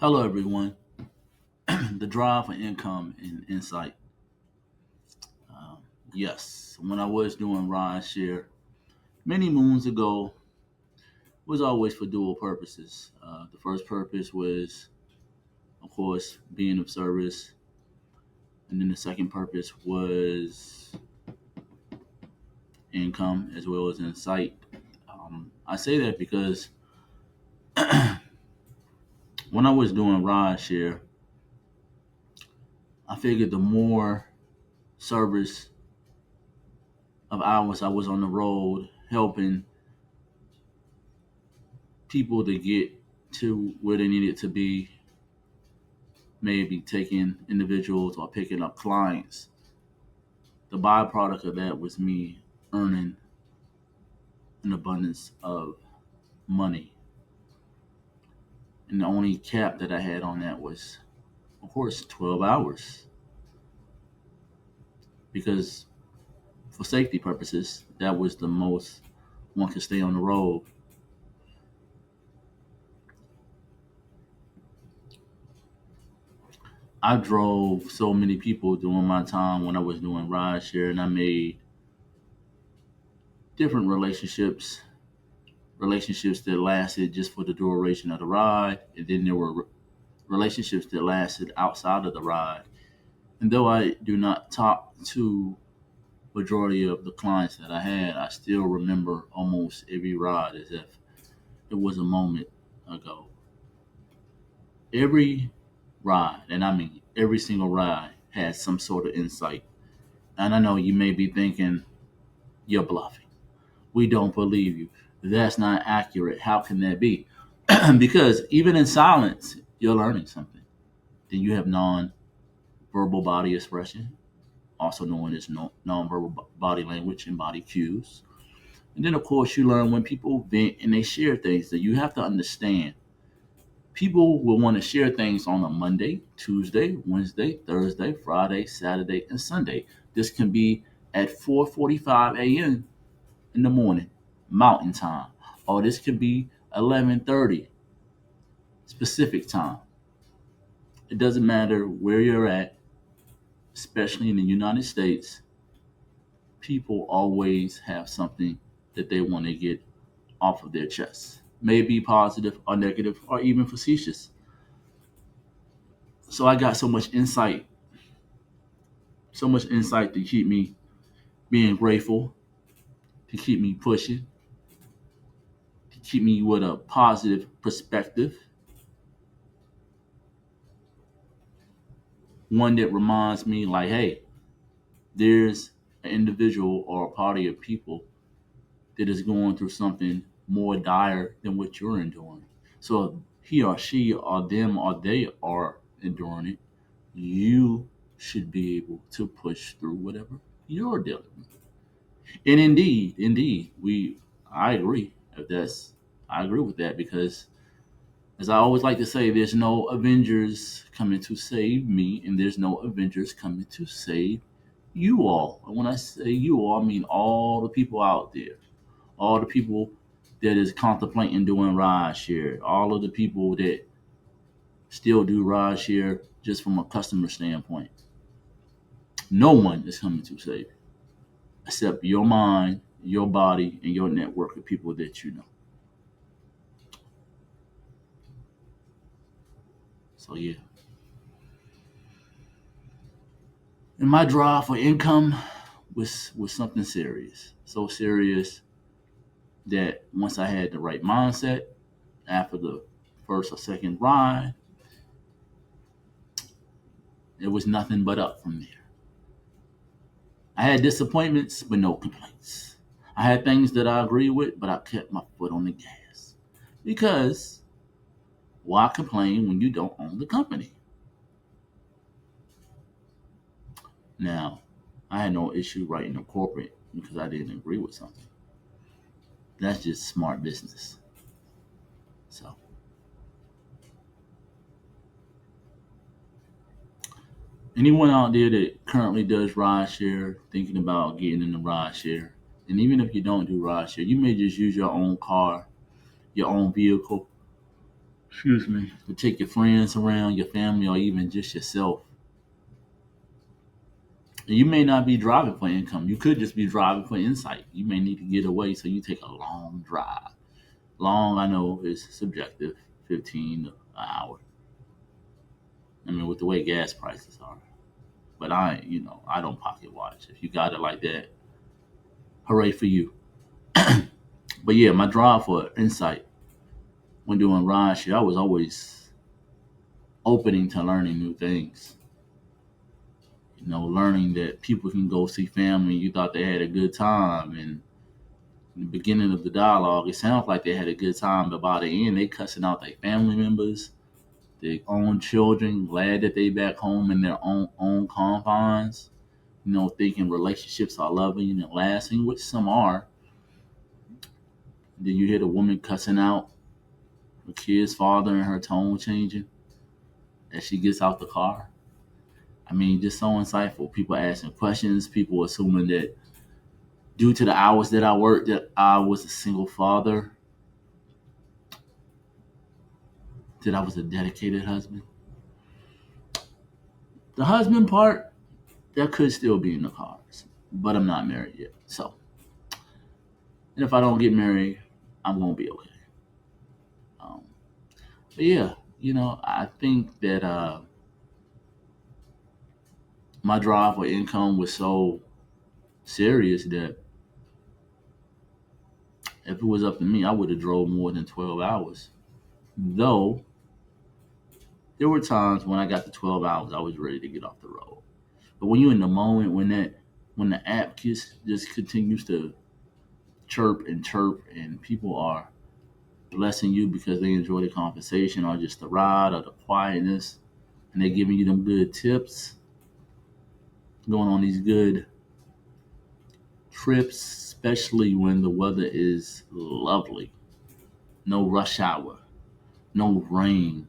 Hello, everyone. The drive for income and insight. Um, yes, when I was doing rideshare many moons ago, was always for dual purposes. The first purpose was, of course, being of service, and then the second purpose was income as well as insight. I say that because when I was doing rideshare, I figured the more service of hours I was on the road helping people to get to where they needed to be, maybe taking individuals or picking up clients. The byproduct of that was me earning an abundance of money. And the only cap that I had on that was, of course, 12 hours. Because for safety purposes, that was the most one could stay on the road. I drove so many people during my time when I was doing rideshare, and I made different relationships that lasted just for the duration of the ride, and then there were relationships that lasted outside of the ride. And though I do not talk to majority of the clients that I had, I still remember almost every ride as if it was a moment ago. Every ride, and I mean every single ride, has some sort of insight. And I know you may be thinking, you're bluffing. We don't believe you. That's not accurate. How can that be? Because even in silence, you're learning something. Then you have non-verbal body expression, also known as non-verbal body language and body cues. And then, of course, you learn when people vent and they share things that you have to understand. People will want to share things on a Monday, Tuesday, Wednesday, Thursday, Friday, Saturday, and Sunday. This can be at 4:45 a.m. in the morning, Mountain Time, or this could be 11:30 specific time. It doesn't matter where you're at, especially in the United States. People always have something that they want to get off of their chest. Maybe positive or negative or even facetious. So I got so much insight to keep me being grateful, to keep me pushing, to keep me with a positive perspective. One that reminds me, like, hey, there's an individual or a party of people that is going through something more dire than what you're enduring. So he or she or them or they are enduring it. You should be able to push through whatever you're dealing with. And indeed, I agree. If that's I agree with that because as I always like to say, there's no Avengers coming to save me, and there's no Avengers coming to save you all. And when I say you all, I mean all the people out there, all the people that is contemplating doing ride share, all of the people that still do ride share just from a customer standpoint. No one is coming to save you except your mind, your body, and your network of people that you know. So yeah. And my drive for income was something serious. So serious that once I had the right mindset after the first or second ride, it was nothing but up from there. I had disappointments, but no complaints. I had things that I agreed with, but I kept my foot on the gas. Because why complain when you don't own the company? Now, I had no issue writing a corporate because I didn't agree with something. That's just smart business. So, anyone out there that currently does rideshare, thinking about getting into rideshare, and even if you don't do rideshare, you may just use your own car, your own vehicle, excuse me, to take your friends around, your family, or even just yourself. And you may not be driving for income. You could just be driving for insight. You may need to get away, so you take a long drive. Long, I know, is subjective, 15 an hour. I mean, with the way gas prices are. But I don't pocket watch. If you got it like that, hooray for you. But yeah, my drive for insight when doing rideshare, I was always opening to learning new things. Learning that people can go see family. You thought they had a good time, and in the beginning of the dialogue, it sounds like they had a good time, but by the end, they cussing out their family members, their own children, glad that they back home in their own confines. Thinking relationships are loving and lasting, which some are. Then you hear the woman cussing out the kid's father and her tone changing as she gets out the car. I mean, just so insightful. People asking questions, people assuming that due to the hours that I worked, that I was a single father, that I was a dedicated husband. The husband part, that could still be in the cards, but I'm not married yet. So, and if I don't get married, I'm gonna be okay. Um, but yeah, I think that my drive for income was so serious that if it was up to me, I would have drove more than 12 hours. Though there were times when I got to 12 hours, I was ready to get off the road. But when you're in the moment, when the app just continues to chirp and chirp, and people are blessing you because they enjoy the conversation or just the ride or the quietness, and they're giving you them good tips, going on these good trips, especially when the weather is lovely. No rush hour, no rain,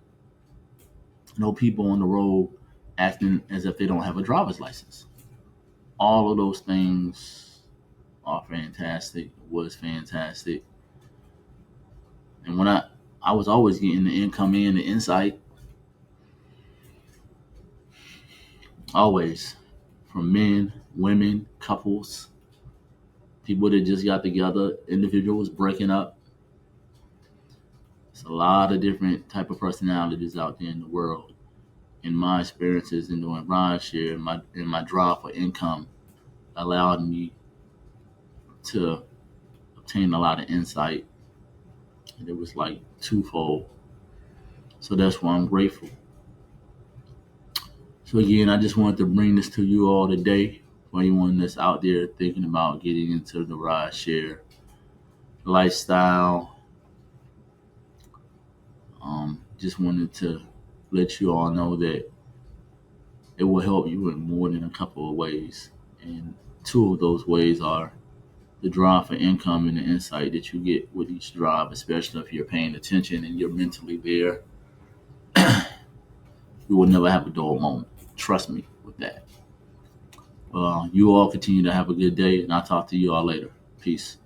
no people on the road acting as if they don't have a driver's license. All of those things are fantastic, was fantastic. And when I was always getting the income in, the insight, always from men, women, couples, people that just got together, individuals breaking up. There's a lot of different type of personalities out there in the world. In my experiences in doing rideshare and my drive for income allowed me to obtain a lot of insight. And it was like twofold. So that's why I'm grateful. So again, I just wanted to bring this to you all today. For anyone that's out there thinking about getting into the rideshare lifestyle, just wanted to let you all know that it will help you in more than a couple of ways. And two of those ways are the drive for income and the insight that you get with each drive, especially if you're paying attention and you're mentally there. You will never have a dull moment. Trust me with that. You all continue to have a good day, and I'll talk to you all later. Peace.